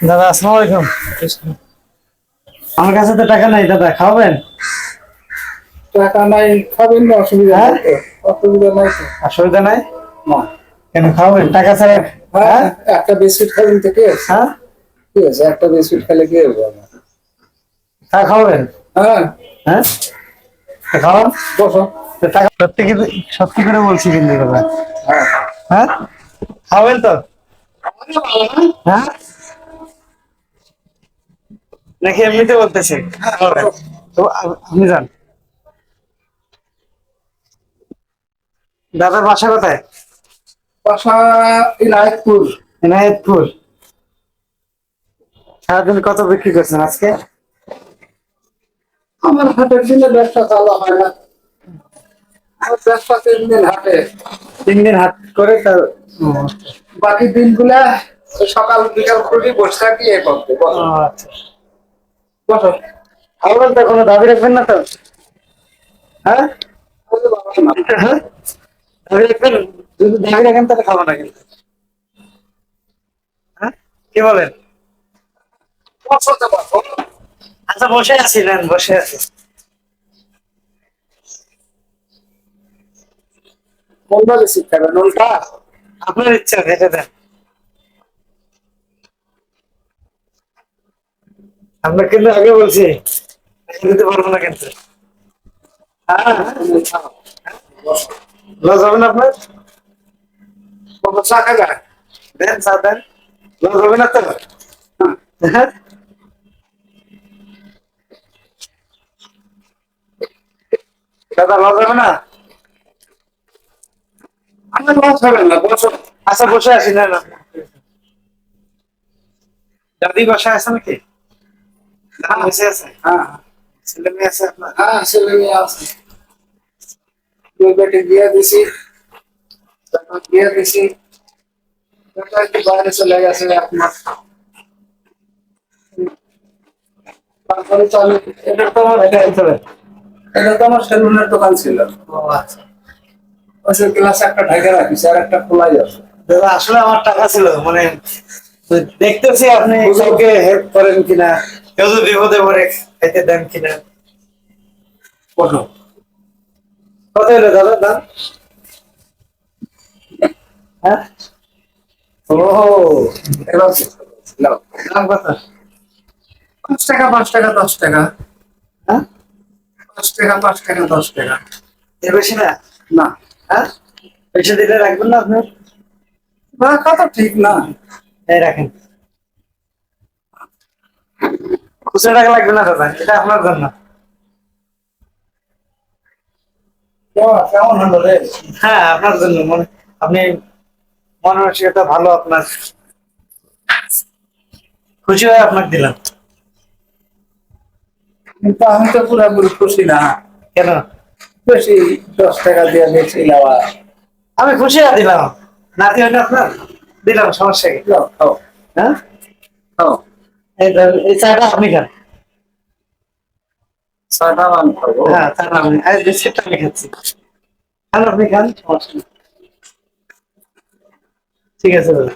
দাদা আসসালামু আলাইকুম। আমার কাছে তো টাকা নাই দাদা, খাওয়াবেন? টাকা নাই, খাবেন না? অসুবিধা হ্যাঁ, নাই তো? অসুবিধা নাই তো? অসুবিধা নাই। না। কেন খাওয়াবেন টাকা ছাড়া? হ্যাঁ, হ্যাঁ একটা বিস্কুট খাবেন তো কি আছে? হ্যাঁ, কি আছে, একটা বিস্কুট খেলে কি হবে আমার? টাকা খাওয়াবেন? হ্যাঁ, হ্যাঁ, তা খাওয়ান। বসো। তো টাকা সত্যি কিন্তু, সত্যি করে বলছি কিন্তু দাদা। হ্যাঁ। হ্যাঁ, খাওয়াবেন তো? হ্যাঁ, নাকি এমনিতে বলতেছে খাওয়াবেন? তো আপনি যান। দাদার বাসা কোথায়? বাসা ইনায়তপুর। এনায়েতপুর। সারাদিন কত বিক্রি করছেন আজকে? আমার হাটের দিনে ব্যবসা চালু হয় না। আমার ব্যবসা 3 দিন হাটে। 3 দিন হাট করে তার। ও, বাকি দিনগুলা সকাল বিকাল করে বসে থাকি এ করতে। ও, বসো আচ্ছা। বসো। খাওয়াবেন তো, কোনো দাবি রাখবেন না তো? হ্যাঁ আরে বাবা না। হ্যাঁ, দাবি রাখবেন? যদি দাবি রাখেন তাহলে খাবো না কিন্তু। হ্যাঁ, কি বলেন? বসো তো, বসো। আচ্ছা বসে আছি, নেন বসে আছি। কোনটা বেশি খাবেন, উল্টা? আপনার ইচ্ছা, খেতে দেন। আপনার কিন্তু আগে বলছি আমি দিতে পারবো না কিন্তু। হ্যাঁ, তুমি খাও। বসো। লস হবে না আপনার? বসো, চা খাবে? দেন চা দেন, লস হবে না তো? হ্যাঁ। হ্যাঁ, দাদা লস হবে না? আমার লস হবে না, বসো। আচ্ছা বসে আছি, না না। দাদি বাসায় আছে নাকি? দাদি বসে আছে? হ্যাঁ ছেলে মেয়ে আছে আপনার? হ্যাঁ, ছেলে মেয়ে আছে। দুই বেটি বিয়ে দিছি, তারপর বিয়ে দিছি। বেটা একটু বাইরে চলে গেছে 1 মাস। তারপরে চালু। এটা তো আমার চলে। এটা তো আমার সেলুনের দোকান ছিল। ও আচ্ছা। ওই সে গ্লাস একটা ঢেকে রাখিস, আর একটা খোলাই আছে। দাদা আসলে আমার টাকা ছিল, মানে দেখতেছি আপনি কাউকে হেল্প করেন কিনা, কেউ যদি বিপদে পড়ে খাইতে দেন কিনা। বসো। কত হলো দাদা দাম? হ্যাঁ, ও, এবার নাও। দাম কত? 5 টাকা, 5 টাকা, 10 টাকা। হ্যাঁ, 5 টাকা, 5 টাকা, 10 টাকা। এর বেশি না? না, হ্যাঁ, বেশি দিলে রাখবেন না আপনি? রাখা তো ঠিক না। এই রাখেন। খুচরা টাকা লাগবে না দাদা, এটা আপনার জন্য। কেমন হলো রে? হ্যাঁ, আপনার জন্য, মনে আপনি মন মানসিকতা ভালো আপনার, খুশি হয়ে আপনাকে দিলাম। কিন্তু আমি তো পুরোপুরি খুশি না। কেন? বেশি 10 টাকা দিয়ে বেশি নেওয়া। আমি খুশি হয়ে দিলাম, নাতি হইলে আপনার দিলাম, সমস্যা কি? খাও, খাও, হ্যাঁ, খাও। এই চাটা আপনি খান। চাটা আমি খাবো। হ্যাঁ, চাটা আপনি, আর বিস্কিটটা আমি খাচ্ছি। খান, আপনি খান, সমস্যা নেই। ঠিক আছে দাদা।